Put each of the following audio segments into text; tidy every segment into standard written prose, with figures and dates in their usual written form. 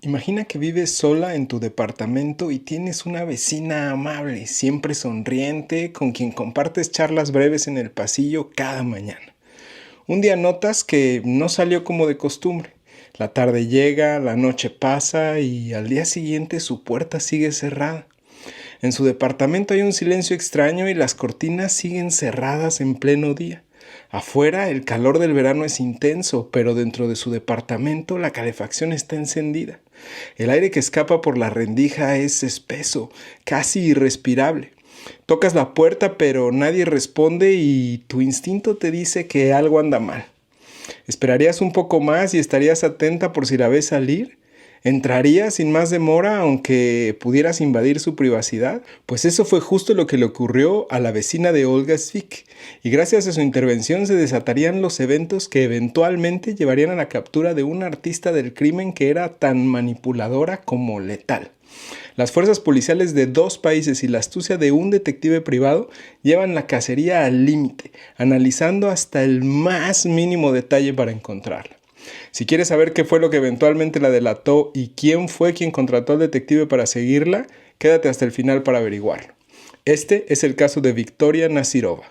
Imagina que vives sola en tu departamento y tienes una vecina amable, siempre sonriente, con quien compartes charlas breves en el pasillo cada mañana. Un día notas que no salió como de costumbre. La tarde llega, la noche pasa y al día siguiente su puerta sigue cerrada. En su departamento hay un silencio extraño y las cortinas siguen cerradas en pleno día. Afuera el calor del verano es intenso, pero dentro de su departamento la calefacción está encendida. El aire que escapa por la rendija es espeso, casi irrespirable. Tocas la puerta, pero nadie responde y tu instinto te dice que algo anda mal. ¿Esperarías un poco más y estarías atenta por si la ves salir? ¿Entrarías sin más demora aunque pudieras invadir su privacidad? Pues eso fue justo lo que le ocurrió a la vecina de Olga Svick, y gracias a su intervención se desatarían los eventos que eventualmente llevarían a la captura de una artista del crimen que era tan manipuladora como letal. Las fuerzas policiales de 2 países y la astucia de un detective privado llevan la cacería al límite, analizando hasta el más mínimo detalle para encontrarla. Si quieres saber qué fue lo que eventualmente la delató y quién fue quien contrató al detective para seguirla, quédate hasta el final para averiguarlo. Este es el caso de Victoria Nazirova.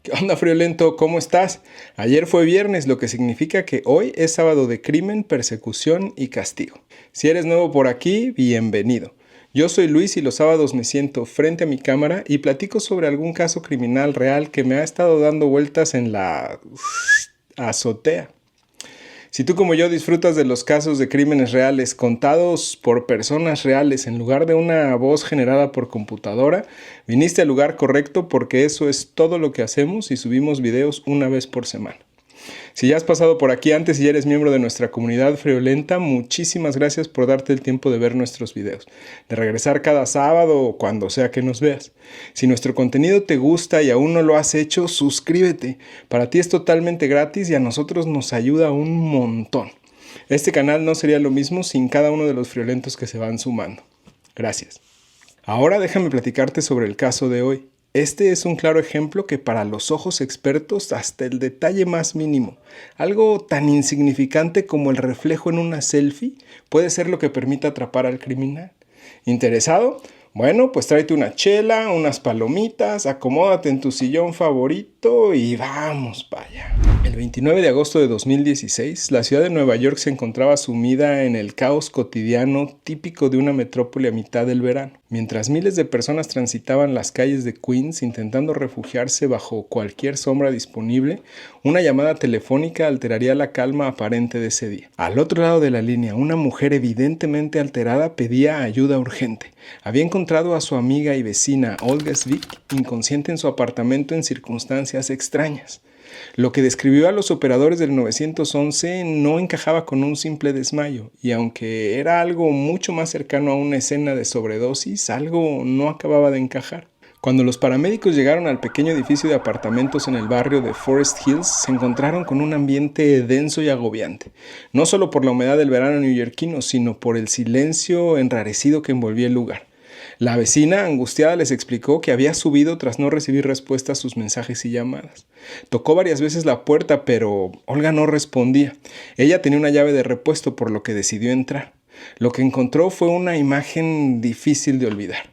¿Qué onda, friolento? ¿Cómo estás? Ayer fue viernes, lo que significa que hoy es sábado de crimen, persecución y castigo. Si eres nuevo por aquí, bienvenido. Yo soy Luis y los sábados me siento frente a mi cámara y platico sobre algún caso criminal real que me ha estado dando vueltas en la azotea. Si tú como yo disfrutas de los casos de crímenes reales contados por personas reales en lugar de una voz generada por computadora, viniste al lugar correcto porque eso es todo lo que hacemos y subimos videos una vez por semana. Si ya has pasado por aquí antes y ya eres miembro de nuestra comunidad friolenta, muchísimas gracias por darte el tiempo de ver nuestros videos, de regresar cada sábado o cuando sea que nos veas. Si nuestro contenido te gusta y aún no lo has hecho, suscríbete. Para ti es totalmente gratis y a nosotros nos ayuda un montón. Este canal no sería lo mismo sin cada uno de los friolentos que se van sumando. Gracias. Ahora déjame platicarte sobre el caso de hoy. Este es un claro ejemplo que para los ojos expertos hasta el detalle más mínimo, algo tan insignificante como el reflejo en una selfie, puede ser lo que permita atrapar al criminal. ¿Interesado? Bueno, pues tráete una chela, unas palomitas, acomódate en tu sillón favorito y vamos para allá. El 29 de agosto de 2016, la ciudad de Nueva York se encontraba sumida en el caos cotidiano típico de una metrópoli a mitad del verano. Mientras miles de personas transitaban las calles de Queens intentando refugiarse bajo cualquier sombra disponible, una llamada telefónica alteraría la calma aparente de ese día. Al otro lado de la línea, una mujer evidentemente alterada pedía ayuda urgente. Había encontrado a su amiga y vecina Olga Svick inconsciente en su apartamento en circunstancias extrañas. Lo que describió a los operadores del 911 no encajaba con un simple desmayo, y aunque era algo mucho más cercano a una escena de sobredosis, algo no acababa de encajar. Cuando los paramédicos llegaron al pequeño edificio de apartamentos en el barrio de Forest Hills, se encontraron con un ambiente denso y agobiante, no solo por la humedad del verano neoyorquino, sino por el silencio enrarecido que envolvía el lugar. La vecina, angustiada, les explicó que había subido tras no recibir respuesta a sus mensajes y llamadas. Tocó varias veces la puerta, pero Olga no respondía. Ella tenía una llave de repuesto, por lo que decidió entrar. Lo que encontró fue una imagen difícil de olvidar.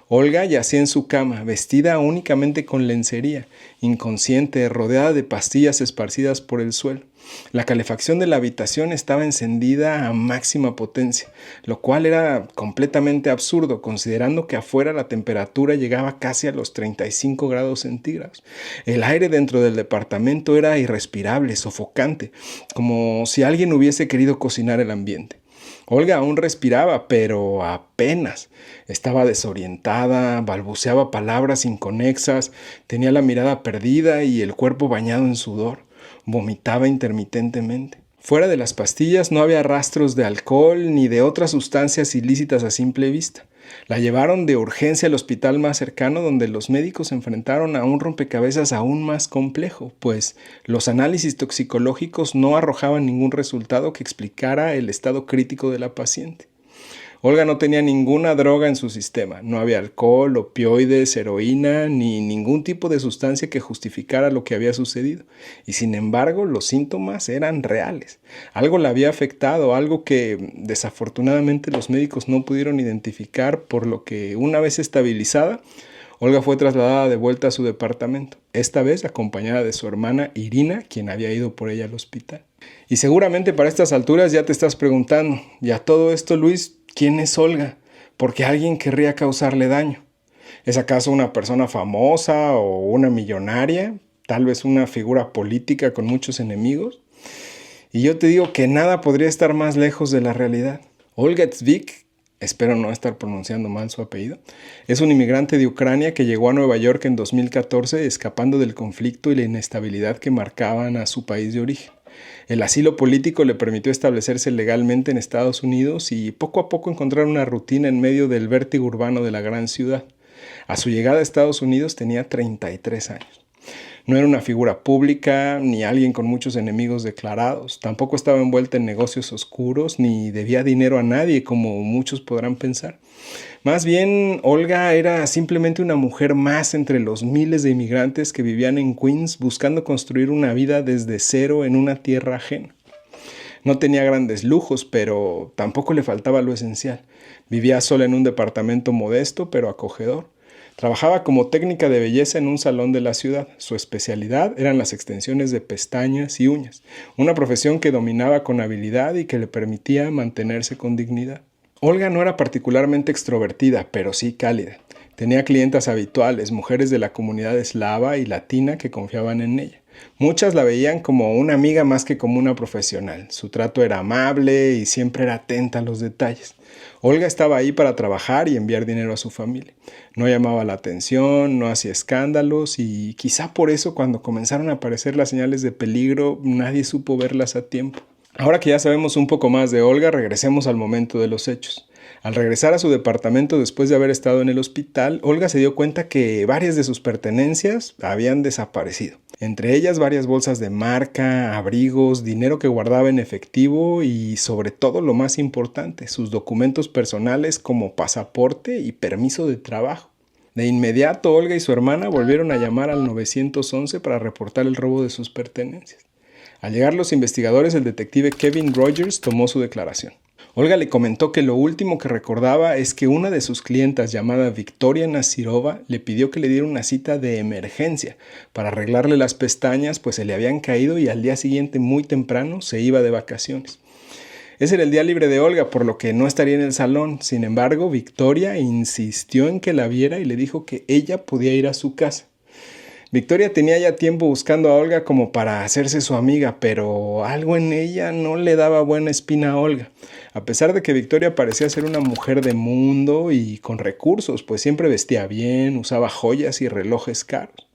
Olga yacía en su cama, vestida únicamente con lencería, inconsciente, rodeada de pastillas esparcidas por el suelo. La calefacción de la habitación estaba encendida a máxima potencia, lo cual era completamente absurdo, considerando que afuera la temperatura llegaba casi a los 35 grados centígrados. El aire dentro del departamento era irrespirable, sofocante, como si alguien hubiese querido cocinar el ambiente. Olga aún respiraba, pero apenas. Estaba desorientada, balbuceaba palabras inconexas, tenía la mirada perdida y el cuerpo bañado en sudor. Vomitaba intermitentemente. Fuera de las pastillas no había rastros de alcohol ni de otras sustancias ilícitas a simple vista. La llevaron de urgencia al hospital más cercano, donde los médicos se enfrentaron a un rompecabezas aún más complejo, pues los análisis toxicológicos no arrojaban ningún resultado que explicara el estado crítico de la paciente. Olga no tenía ninguna droga en su sistema, no había alcohol, opioides, heroína, ni ningún tipo de sustancia que justificara lo que había sucedido. Y sin embargo, los síntomas eran reales. Algo la había afectado, algo que desafortunadamente los médicos no pudieron identificar, por lo que una vez estabilizada, Olga fue trasladada de vuelta a su departamento, esta vez acompañada de su hermana Irina, quien había ido por ella al hospital. Y seguramente para estas alturas ya te estás preguntando, ¿y a todo esto, Luis, quién es Olga? ¿Por qué alguien querría causarle daño? ¿Es acaso una persona famosa o una millonaria? ¿Tal vez una figura política con muchos enemigos? Y yo te digo que nada podría estar más lejos de la realidad. Olga Tzvik, espero no estar pronunciando mal su apellido, es un inmigrante de Ucrania que llegó a Nueva York en 2014 escapando del conflicto y la inestabilidad que marcaban a su país de origen. El asilo político le permitió establecerse legalmente en Estados Unidos y poco a poco encontrar una rutina en medio del vértigo urbano de la gran ciudad. A su llegada a Estados Unidos tenía 33 años. No era una figura pública, ni alguien con muchos enemigos declarados. Tampoco estaba envuelta en negocios oscuros, ni debía dinero a nadie, como muchos podrán pensar. Más bien, Olga era simplemente una mujer más entre los miles de inmigrantes que vivían en Queens buscando construir una vida desde cero en una tierra ajena. No tenía grandes lujos, pero tampoco le faltaba lo esencial. Vivía sola en un departamento modesto, pero acogedor. Trabajaba como técnica de belleza en un salón de la ciudad. Su especialidad eran las extensiones de pestañas y uñas, una profesión que dominaba con habilidad y que le permitía mantenerse con dignidad. Olga no era particularmente extrovertida, pero sí cálida. Tenía clientas habituales, mujeres de la comunidad eslava y latina que confiaban en ella. Muchas la veían como una amiga más que como una profesional. Su trato era amable y siempre era atenta a los detalles. Olga estaba ahí para trabajar y enviar dinero a su familia. No llamaba la atención, no hacía escándalos y quizá por eso cuando comenzaron a aparecer las señales de peligro nadie supo verlas a tiempo. Ahora que ya sabemos un poco más de Olga, regresemos al momento de los hechos. Al regresar a su departamento después de haber estado en el hospital, Olga se dio cuenta que varias de sus pertenencias habían desaparecido. Entre ellas varias bolsas de marca, abrigos, dinero que guardaba en efectivo y sobre todo lo más importante, sus documentos personales como pasaporte y permiso de trabajo. De inmediato, Olga y su hermana volvieron a llamar al 911 para reportar el robo de sus pertenencias. Al llegar los investigadores, el detective Kevin Rogers tomó su declaración. Olga le comentó que lo último que recordaba es que una de sus clientas, llamada Victoria Nasirova, le pidió que le diera una cita de emergencia para arreglarle las pestañas, pues se le habían caído y al día siguiente muy temprano se iba de vacaciones. Ese era el día libre de Olga, por lo que no estaría en el salón. Sin embargo, Victoria insistió en que la viera y le dijo que ella podía ir a su casa. Victoria tenía ya tiempo buscando a Olga como para hacerse su amiga, pero algo en ella no le daba buena espina a Olga. A pesar de que Victoria parecía ser una mujer de mundo y con recursos, pues siempre vestía bien, usaba joyas y relojes caros.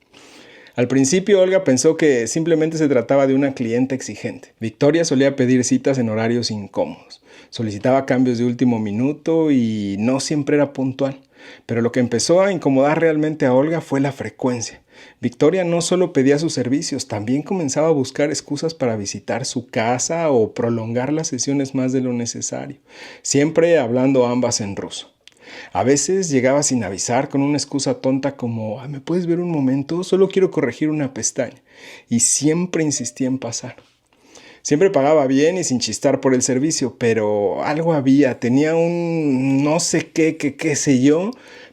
Al principio Olga pensó que simplemente se trataba de una cliente exigente. Victoria solía pedir citas en horarios incómodos, solicitaba cambios de último minuto y no siempre era puntual. Pero lo que empezó a incomodar realmente a Olga fue la frecuencia. Victoria no solo pedía sus servicios, también comenzaba a buscar excusas para visitar su casa o prolongar las sesiones más de lo necesario, siempre hablando ambas en ruso. A veces llegaba sin avisar con una excusa tonta como ¿me puedes ver un momento? Solo quiero corregir una pestaña. Y siempre insistía en pasar. Siempre pagaba bien y sin chistar por el servicio, pero algo había, tenía un no sé qué sé yo,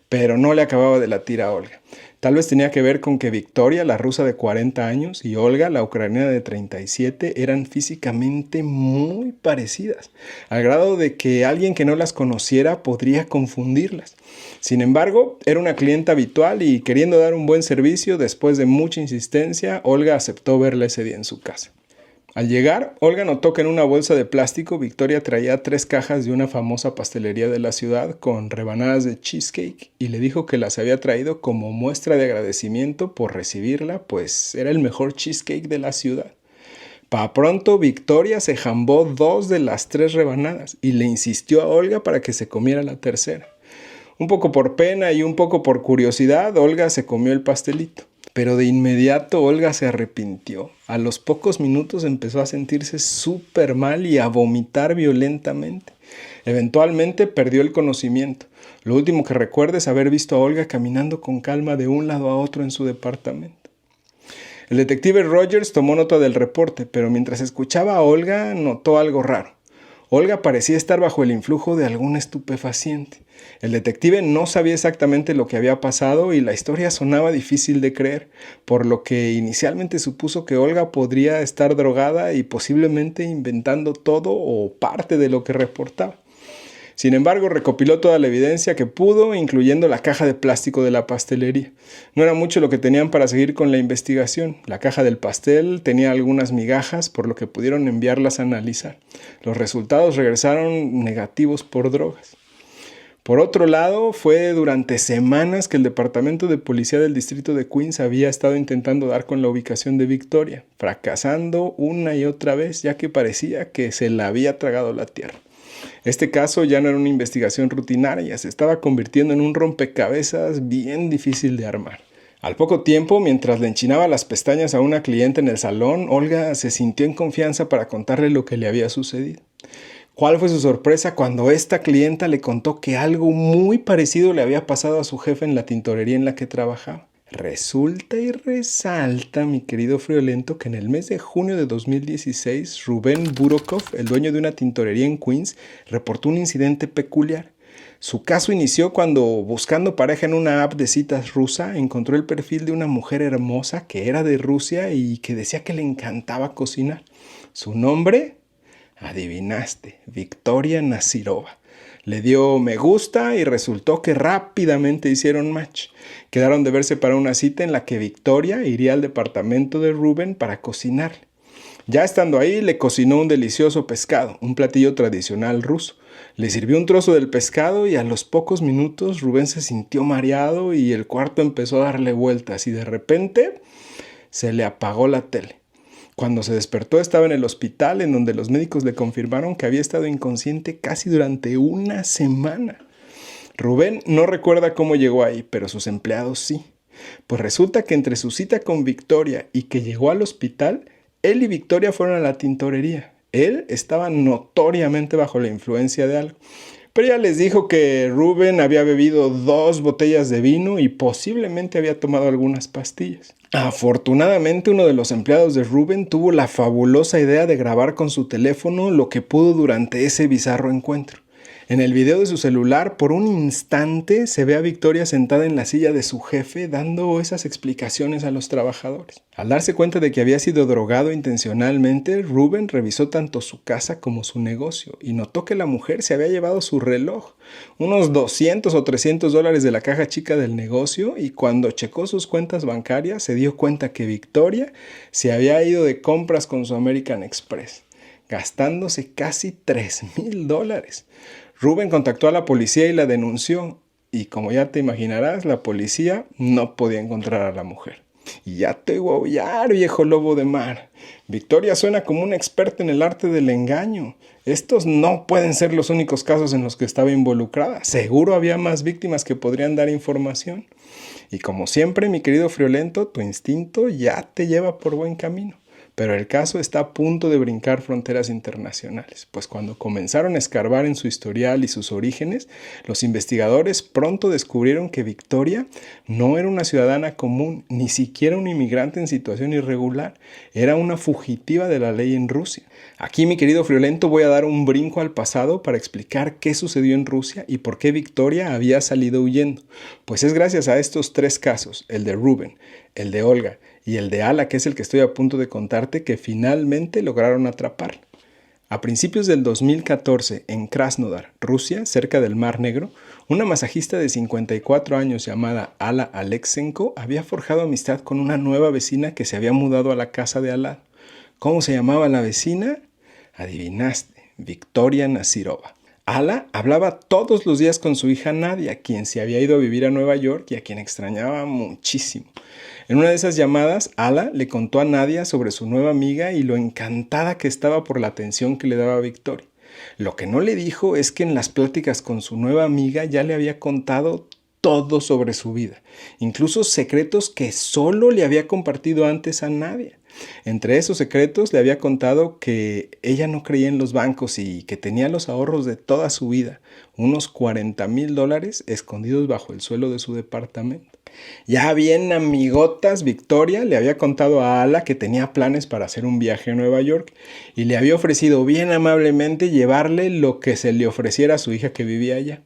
pero no le acababa de latir a Olga. Tal vez tenía que ver con que Victoria, la rusa de 40 años, y Olga, la ucraniana de 37, eran físicamente muy parecidas, al grado de que alguien que no las conociera podría confundirlas. Sin embargo, era una clienta habitual y queriendo dar un buen servicio, después de mucha insistencia, Olga aceptó verla ese día en su casa. Al llegar, Olga notó que en una bolsa de plástico Victoria traía 3 cajas de una famosa pastelería de la ciudad con rebanadas de cheesecake y le dijo que las había traído como muestra de agradecimiento por recibirla, pues era el mejor cheesecake de la ciudad. Pa' pronto, Victoria se jambó 2 de las 3 rebanadas y le insistió a Olga para que se comiera la tercera. Un poco por pena y un poco por curiosidad, Olga se comió el pastelito. Pero de inmediato Olga se arrepintió. A los pocos minutos empezó a sentirse súper mal y a vomitar violentamente. Eventualmente perdió el conocimiento. Lo último que recuerda es haber visto a Olga caminando con calma de un lado a otro en su departamento. El detective Rogers tomó nota del reporte, pero mientras escuchaba a Olga notó algo raro. Olga parecía estar bajo el influjo de algún estupefaciente. El detective no sabía exactamente lo que había pasado y la historia sonaba difícil de creer, por lo que inicialmente supuso que Olga podría estar drogada y posiblemente inventando todo o parte de lo que reportaba. Sin embargo, recopiló toda la evidencia que pudo, incluyendo la caja de plástico de la pastelería. No era mucho lo que tenían para seguir con la investigación. La caja del pastel tenía algunas migajas, por lo que pudieron enviarlas a analizar. Los resultados regresaron negativos por drogas. Por otro lado, fue durante semanas que el Departamento de Policía del Distrito de Queens había estado intentando dar con la ubicación de Victoria, fracasando una y otra vez, ya que parecía que se la había tragado la tierra. Este caso ya no era una investigación rutinaria, se estaba convirtiendo en un rompecabezas bien difícil de armar. Al poco tiempo, mientras le enchinaba las pestañas a una cliente en el salón, Olga se sintió en confianza para contarle lo que le había sucedido. ¿Cuál fue su sorpresa cuando esta clienta le contó que algo muy parecido le había pasado a su jefe en la tintorería en la que trabajaba? Resulta y resalta, mi querido friolento, que en el mes de junio de 2016, Rubén Burokov, el dueño de una tintorería en Queens, reportó un incidente peculiar. Su caso inició cuando, buscando pareja en una app de citas rusa, encontró el perfil de una mujer hermosa que era de Rusia y que decía que le encantaba cocinar. ¿Su nombre? Adivinaste, Victoria Nasirova. Le dio me gusta y resultó que rápidamente hicieron match. Quedaron de verse para una cita en la que Victoria iría al departamento de Rubén para cocinarle. Ya estando ahí, le cocinó un delicioso pescado, un platillo tradicional ruso. Le sirvió un trozo del pescado y a los pocos minutos Rubén se sintió mareado y el cuarto empezó a darle vueltas y de repente se le apagó la tele. Cuando se despertó estaba en el hospital en donde los médicos le confirmaron que había estado inconsciente casi durante una semana. Rubén no recuerda cómo llegó ahí, pero sus empleados sí. Pues resulta que entre su cita con Victoria y que llegó al hospital, él y Victoria fueron a la tintorería. Él estaba notoriamente bajo la influencia de algo. Pero ella les dijo que Rubén había bebido 2 botellas de vino y posiblemente había tomado algunas pastillas. Afortunadamente, uno de los empleados de Rubén tuvo la fabulosa idea de grabar con su teléfono lo que pudo durante ese bizarro encuentro. En el video de su celular, por un instante, se ve a Victoria sentada en la silla de su jefe dando esas explicaciones a los trabajadores. Al darse cuenta de que había sido drogado intencionalmente, Rubén revisó tanto su casa como su negocio y notó que la mujer se había llevado su reloj, unos $200 o $300 de la caja chica del negocio, y cuando checó sus cuentas bancarias se dio cuenta que Victoria se había ido de compras con su American Express, gastándose casi $3,000. Rubén contactó a la policía y la denunció, y como ya te imaginarás, la policía no podía encontrar a la mujer. Y ya te voy a aullar, viejo lobo de mar. Victoria suena como una experta en el arte del engaño. Estos no pueden ser los únicos casos en los que estaba involucrada. Seguro había más víctimas que podrían dar información. Y como siempre, mi querido friolento, tu instinto ya te lleva por buen camino. Pero el caso está a punto de brincar fronteras internacionales, pues cuando comenzaron a escarbar en su historial y sus orígenes, los investigadores pronto descubrieron que Victoria no era una ciudadana común, ni siquiera un inmigrante en situación irregular, era una fugitiva de la ley en Rusia. Aquí, mi querido friolento, voy a dar un brinco al pasado para explicar qué sucedió en Rusia y por qué Victoria había salido huyendo. Pues es gracias a estos 3 casos, el de Rubén, el de Olga y el de Ala, que es el que estoy a punto de contarte, que finalmente lograron atrapar. A principios del 2014, en Krasnodar, Rusia, cerca del Mar Negro, una masajista de 54 años llamada Ala Alexenko había forjado amistad con una nueva vecina que se había mudado a la casa de al lado. ¿Cómo se llamaba la vecina? Adivinaste, Victoria Nasirova. Ala hablaba todos los días con su hija Nadia, quien se había ido a vivir a Nueva York y a quien extrañaba muchísimo. En una de esas llamadas, Ala le contó a Nadia sobre su nueva amiga y lo encantada que estaba por la atención que le daba Victoria. Lo que no le dijo es que en las pláticas con su nueva amiga ya le había contado todo sobre su vida, incluso secretos que solo le había compartido antes a Nadia. Entre esos secretos le había contado que ella no creía en los bancos y que tenía los ahorros de toda su vida, unos $40,000 escondidos bajo el suelo de su departamento. Ya bien amigotas, Victoria le había contado a Ala que tenía planes para hacer un viaje a Nueva York y le había ofrecido bien amablemente llevarle lo que se le ofreciera a su hija que vivía allá.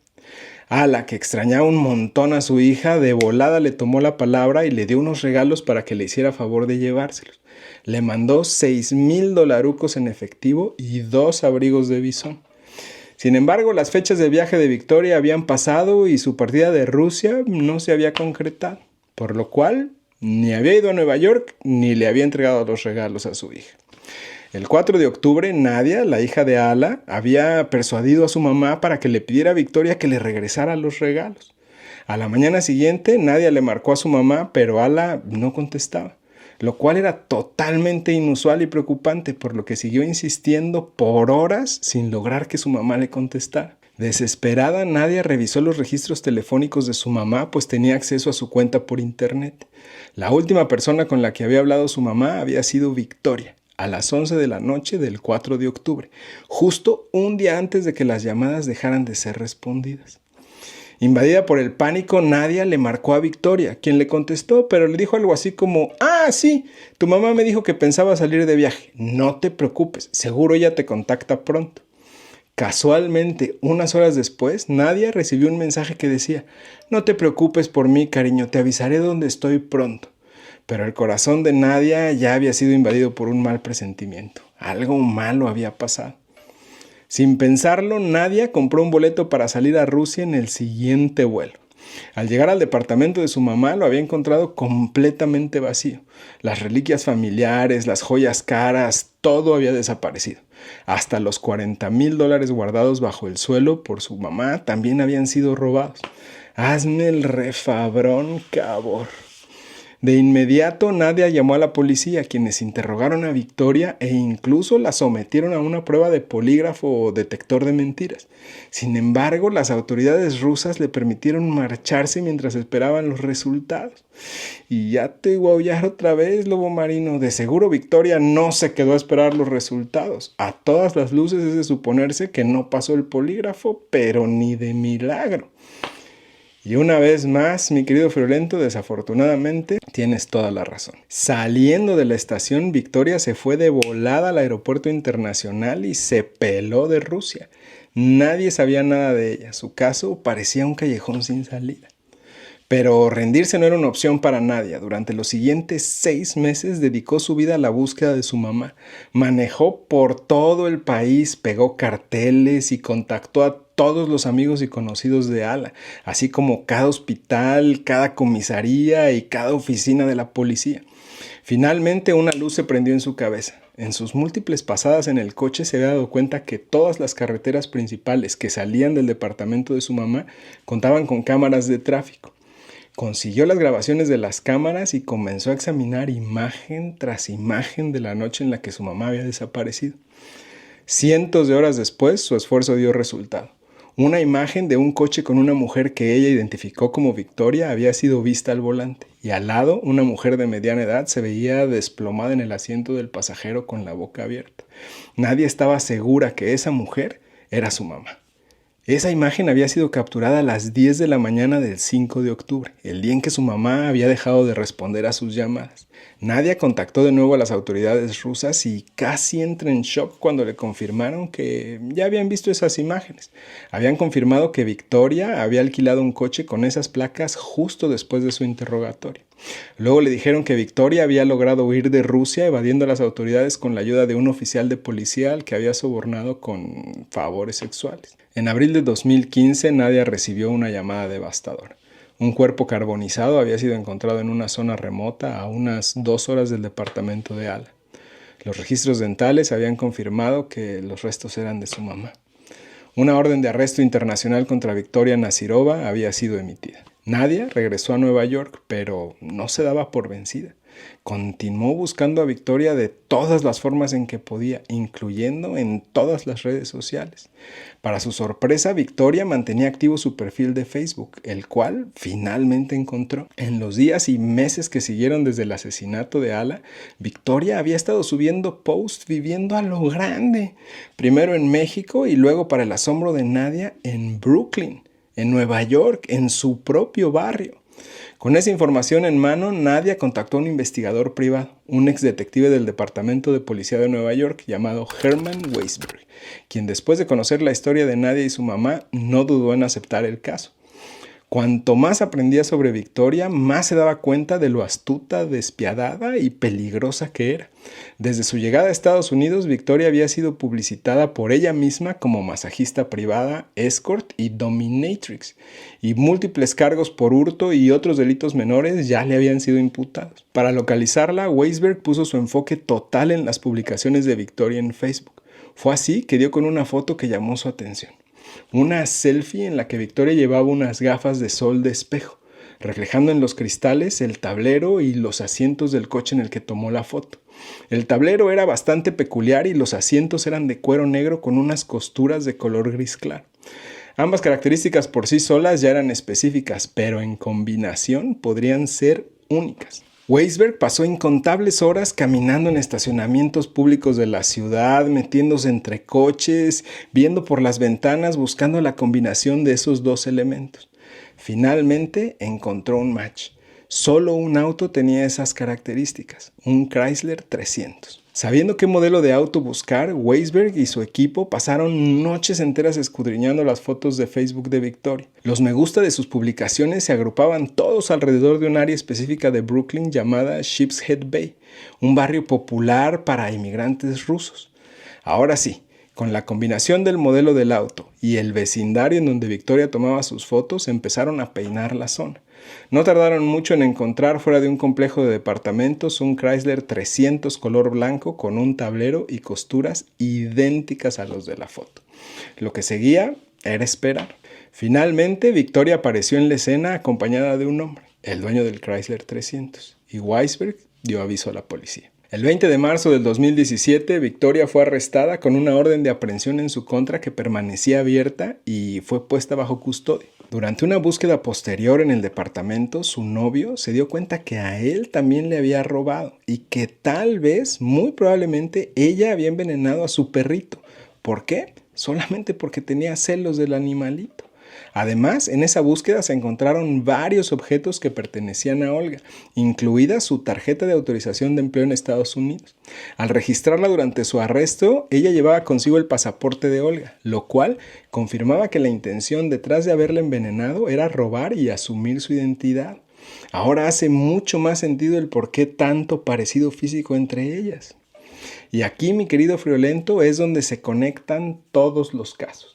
Ala, que extrañaba un montón a su hija, de volada le tomó la palabra y le dio unos regalos para que le hiciera favor de llevárselos. Le mandó $6,000 en efectivo y 2 abrigos de bisón. Sin embargo, las fechas de viaje de Victoria habían pasado y su partida de Rusia no se había concretado, por lo cual ni había ido a Nueva York ni le había entregado los regalos a su hija. El 4 de octubre, Nadia, la hija de Ala, había persuadido a su mamá para que le pidiera a Victoria que le regresara los regalos. A la mañana siguiente, Nadia le marcó a su mamá, pero Ala no contestaba, lo cual era totalmente inusual y preocupante, por lo que siguió insistiendo por horas sin lograr que su mamá le contestara. Desesperada, Nadia revisó los registros telefónicos de su mamá, pues tenía acceso a su cuenta por internet. La última persona con la que había hablado su mamá había sido Victoria, a las 11 de la noche del 4 de octubre, justo un día antes de que las llamadas dejaran de ser respondidas. Invadida por el pánico, Nadia le marcó a Victoria, quien le contestó, pero le dijo algo así como: «Ah, sí, tu mamá me dijo que pensaba salir de viaje. No te preocupes, seguro ella te contacta pronto». Casualmente, unas horas después, Nadia recibió un mensaje que decía: «No te preocupes por mí, cariño, te avisaré dónde estoy pronto». Pero el corazón de Nadia ya había sido invadido por un mal presentimiento. Algo malo había pasado. Sin pensarlo, Nadia compró un boleto para salir a Rusia en el siguiente vuelo. Al llegar al departamento de su mamá, lo había encontrado completamente vacío. Las reliquias familiares, las joyas caras, todo había desaparecido. Hasta los $40,000 guardados bajo el suelo por su mamá también habían sido robados. Hazme el refabrón, cabor. De inmediato, Nadia llamó a la policía, quienes interrogaron a Victoria e incluso la sometieron a una prueba de polígrafo o detector de mentiras. Sin embargo, las autoridades rusas le permitieron marcharse mientras esperaban los resultados. Y ya te voy a aullar otra vez, lobo marino. De seguro Victoria no se quedó a esperar los resultados. A todas las luces es de suponerse que no pasó el polígrafo, pero ni de milagro. Y una vez más, mi querido Friolento, desafortunadamente, tienes toda la razón. Saliendo de la estación, Victoria se fue de volada al aeropuerto internacional y se peló de Rusia. Nadie sabía nada de ella. Su caso parecía un callejón sin salida. Pero rendirse no era una opción para Nadia. Durante los siguientes 6 meses dedicó su vida a la búsqueda de su mamá. Manejó por todo el país, pegó carteles y contactó a todos los amigos y conocidos de Ala, así como cada hospital, cada comisaría y cada oficina de la policía. Finalmente una luz se prendió en su cabeza. En sus múltiples pasadas en el coche se había dado cuenta que todas las carreteras principales que salían del departamento de su mamá contaban con cámaras de tráfico. Consiguió las grabaciones de las cámaras y comenzó a examinar imagen tras imagen de la noche en la que su mamá había desaparecido. Cientos de horas después, su esfuerzo dio resultado. Una imagen de un coche con una mujer que ella identificó como Victoria había sido vista al volante, y al lado una mujer de mediana edad se veía desplomada en el asiento del pasajero con la boca abierta. Nadie estaba segura que esa mujer era su mamá. Esa imagen había sido capturada a las 10 de la mañana del 5 de octubre, el día en que su mamá había dejado de responder a sus llamadas. Nadia contactó de nuevo a las autoridades rusas y casi entra en shock cuando le confirmaron que ya habían visto esas imágenes. Habían confirmado que Victoria había alquilado un coche con esas placas justo después de su interrogatorio. Luego le dijeron que Victoria había logrado huir de Rusia evadiendo a las autoridades con la ayuda de un oficial de policía al que había sobornado con favores sexuales. En abril de 2015, Nadia recibió una llamada devastadora. Un cuerpo carbonizado había sido encontrado en una zona remota a unas 2 horas del departamento de Ala. Los registros dentales habían confirmado que los restos eran de su mamá. Una orden de arresto internacional contra Victoria Nazirova había sido emitida. Nadia regresó a Nueva York, pero no se daba por vencida. Continuó buscando a Victoria de todas las formas en que podía, incluyendo en todas las redes sociales. Para su sorpresa, Victoria mantenía activo su perfil de Facebook, el cual finalmente encontró. En los días y meses que siguieron desde el asesinato de Ala, Victoria había estado subiendo posts viviendo a lo grande. Primero en México y luego, para el asombro de Nadia, en Brooklyn, en Nueva York, en su propio barrio. Con esa información en mano, Nadia contactó a un investigador privado, un ex detective del Departamento de Policía de Nueva York llamado Herman Weisberg, quien después de conocer la historia de Nadia y su mamá, no dudó en aceptar el caso. Cuanto más aprendía sobre Victoria, más se daba cuenta de lo astuta, despiadada y peligrosa que era. Desde su llegada a Estados Unidos, Victoria había sido publicitada por ella misma como masajista privada, escort y dominatrix, y múltiples cargos por hurto y otros delitos menores ya le habían sido imputados. Para localizarla, Weisberg puso su enfoque total en las publicaciones de Victoria en Facebook. Fue así que dio con una foto que llamó su atención. Una selfie en la que Victoria llevaba unas gafas de sol de espejo, reflejando en los cristales el tablero y los asientos del coche en el que tomó la foto. El tablero era bastante peculiar y los asientos eran de cuero negro con unas costuras de color gris claro. Ambas características por sí solas ya eran específicas, pero en combinación podrían ser únicas. Weisberg pasó incontables horas caminando en estacionamientos públicos de la ciudad, metiéndose entre coches, viendo por las ventanas, buscando la combinación de esos dos elementos. Finalmente encontró un match. Solo un auto tenía esas características, un Chrysler 300. Sabiendo qué modelo de auto buscar, Weisberg y su equipo pasaron noches enteras escudriñando las fotos de Facebook de Victoria. Los me gusta de sus publicaciones se agrupaban todos alrededor de un área específica de Brooklyn llamada Sheepshead Bay, un barrio popular para inmigrantes rusos. Ahora sí, con la combinación del modelo del auto y el vecindario en donde Victoria tomaba sus fotos, empezaron a peinar la zona. No tardaron mucho en encontrar fuera de un complejo de departamentos un Chrysler 300 color blanco con un tablero y costuras idénticas a los de la foto. Lo que seguía era esperar. Finalmente, Victoria apareció en la escena acompañada de un hombre, el dueño del Chrysler 300, y Weisberg dio aviso a la policía. El 20 de marzo del 2017, Victoria fue arrestada con una orden de aprehensión en su contra que permanecía abierta y fue puesta bajo custodia. Durante una búsqueda posterior en el departamento, su novio se dio cuenta que a él también le había robado y que tal vez, muy probablemente, ella había envenenado a su perrito. ¿Por qué? Solamente porque tenía celos del animalito. Además, en esa búsqueda se encontraron varios objetos que pertenecían a Olga, incluida su tarjeta de autorización de empleo en Estados Unidos. Al registrarla durante su arresto, ella llevaba consigo el pasaporte de Olga, lo cual confirmaba que la intención detrás de haberla envenenado era robar y asumir su identidad. Ahora hace mucho más sentido el por qué tanto parecido físico entre ellas. Y aquí, mi querido Friolento, es donde se conectan todos los casos.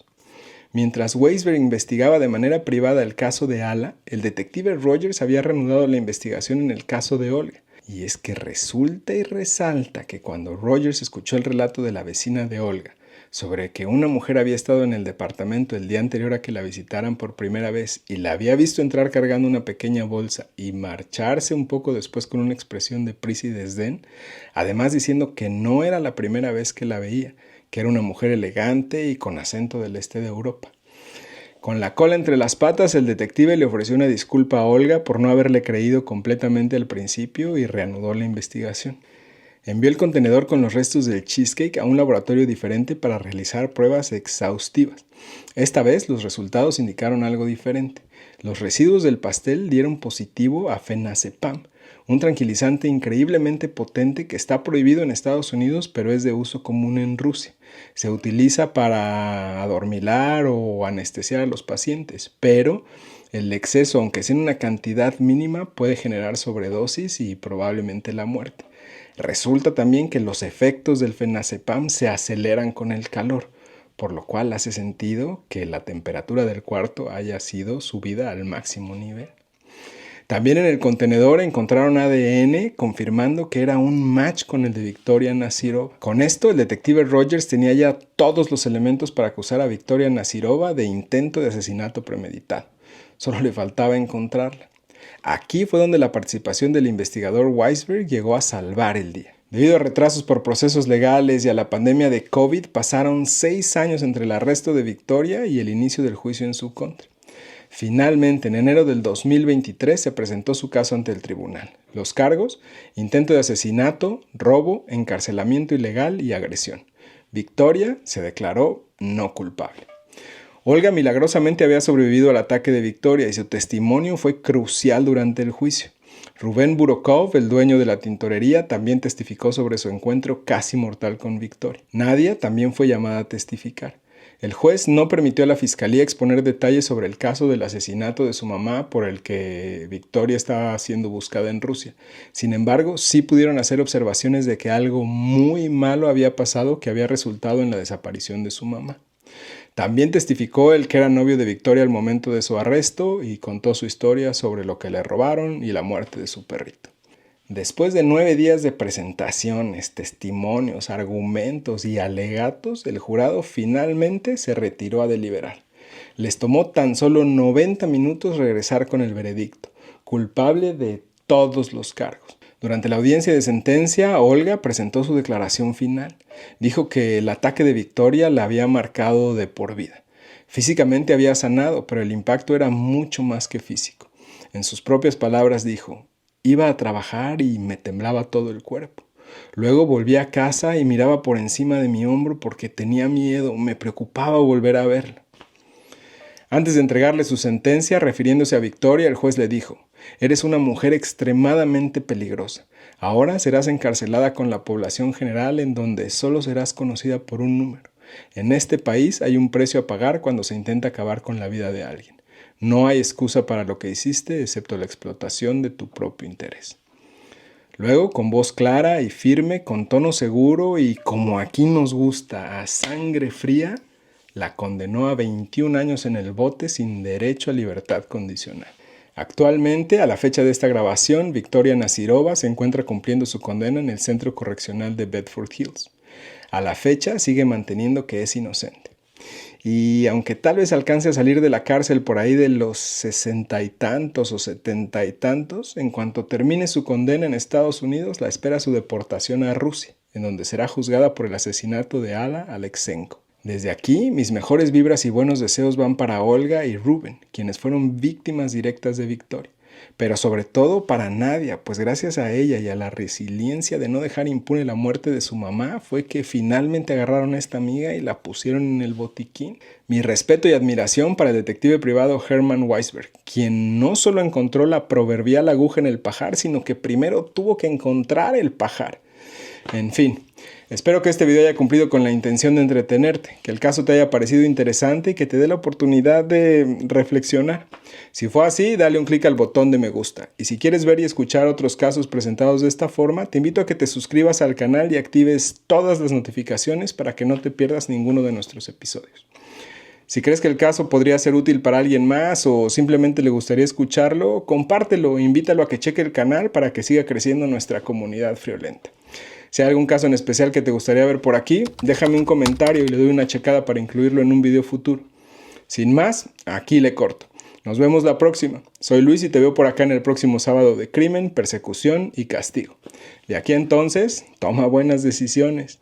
Mientras Weisberg investigaba de manera privada el caso de Ala, el detective Rogers había reanudado la investigación en el caso de Olga. Y es que resulta y resalta que cuando Rogers escuchó el relato de la vecina de Olga sobre que una mujer había estado en el departamento el día anterior a que la visitaran por primera vez y la había visto entrar cargando una pequeña bolsa y marcharse un poco después con una expresión de prisa y desdén, además diciendo que no era la primera vez que la veía, que era una mujer elegante y con acento del este de Europa. Con la cola entre las patas, el detective le ofreció una disculpa a Olga por no haberle creído completamente al principio y reanudó la investigación. Envió el contenedor con los restos del cheesecake a un laboratorio diferente para realizar pruebas exhaustivas. Esta vez los resultados indicaron algo diferente. Los residuos del pastel dieron positivo a fenazepam, un tranquilizante increíblemente potente que está prohibido en Estados Unidos, pero es de uso común en Rusia. Se utiliza para adormilar o anestesiar a los pacientes, pero el exceso, aunque sea en una cantidad mínima, puede generar sobredosis y probablemente la muerte. Resulta también que los efectos del fenazepam se aceleran con el calor, por lo cual hace sentido que la temperatura del cuarto haya sido subida al máximo nivel. También en el contenedor encontraron ADN confirmando que era un match con el de Victoria Nazirova. Con esto, el detective Rogers tenía ya todos los elementos para acusar a Victoria Nazirova de intento de asesinato premeditado. solo le faltaba encontrarla. Aquí fue donde la participación del investigador Weisberg llegó a salvar el día. Debido a retrasos por procesos legales y a la pandemia de COVID, pasaron 6 años entre el arresto de Victoria y el inicio del juicio en su contra. Finalmente, en enero del 2023 se presentó su caso ante el tribunal. Los cargos: intento de asesinato, robo, encarcelamiento ilegal y agresión. Victoria se declaró no culpable. Olga milagrosamente había sobrevivido al ataque de Victoria y su testimonio fue crucial durante el juicio. Rubén Burokov, el dueño de la tintorería, también testificó sobre su encuentro casi mortal con Victoria. Nadia también fue llamada a testificar. El juez no permitió a la fiscalía exponer detalles sobre el caso del asesinato de su mamá por el que Victoria estaba siendo buscada en Rusia. Sin embargo, sí pudieron hacer observaciones de que algo muy malo había pasado que había resultado en la desaparición de su mamá. También testificó el que era novio de Victoria al momento de su arresto y contó su historia sobre lo que le robaron y la muerte de su perrito. Después de 9 días de presentaciones, testimonios, argumentos y alegatos, el jurado finalmente se retiró a deliberar. Les tomó tan solo 90 minutos regresar con el veredicto: culpable de todos los cargos. Durante la audiencia de sentencia, Olga presentó su declaración final. Dijo que el ataque de Victoria la había marcado de por vida. Físicamente había sanado, pero el impacto era mucho más que físico. En sus propias palabras dijo: iba a trabajar y me temblaba todo el cuerpo. Luego volví a casa y miraba por encima de mi hombro porque tenía miedo, me preocupaba volver a verla. Antes de entregarle su sentencia, refiriéndose a Victoria, el juez le dijo: eres una mujer extremadamente peligrosa. Ahora serás encarcelada con la población general, en donde solo serás conocida por un número. En este país hay un precio a pagar cuando se intenta acabar con la vida de alguien. No hay excusa para lo que hiciste, excepto la explotación de tu propio interés. Luego, con voz clara y firme, con tono seguro y, como aquí nos gusta, a sangre fría, la condenó a 21 años en el bote sin derecho a libertad condicional. Actualmente, a la fecha de esta grabación, Victoria Nazirova se encuentra cumpliendo su condena en el Centro Correccional de Bedford Hills. A la fecha sigue manteniendo que es inocente. Y aunque tal vez alcance a salir de la cárcel por ahí de los 60 y tantos o 70 y tantos, en cuanto termine su condena en Estados Unidos, la espera su deportación a Rusia, en donde será juzgada por el asesinato de Alla Aleksenko. Desde aquí, mis mejores vibras y buenos deseos van para Olga y Rubén, quienes fueron víctimas directas de Victoria. Pero sobre todo para Nadia, pues gracias a ella y a la resiliencia de no dejar impune la muerte de su mamá, fue que finalmente agarraron a esta amiga y la pusieron en el botiquín. Mi respeto y admiración para el detective privado Herman Weisberg, quien no solo encontró la proverbial aguja en el pajar, sino que primero tuvo que encontrar el pajar. En fin, espero que este video haya cumplido con la intención de entretenerte, que el caso te haya parecido interesante y que te dé la oportunidad de reflexionar. Si fue así, dale un clic al botón de me gusta. Y si quieres ver y escuchar otros casos presentados de esta forma, te invito a que te suscribas al canal y actives todas las notificaciones para que no te pierdas ninguno de nuestros episodios. Si crees que el caso podría ser útil para alguien más o simplemente le gustaría escucharlo, compártelo e invítalo a que cheque el canal para que siga creciendo nuestra comunidad friolenta. Si hay algún caso en especial que te gustaría ver por aquí, déjame un comentario y le doy una checada para incluirlo en un video futuro. Sin más, aquí le corto. Nos vemos la próxima. Soy Luis y te veo por acá en el próximo sábado de Crimen, Persecución y Castigo. De aquí entonces, toma buenas decisiones.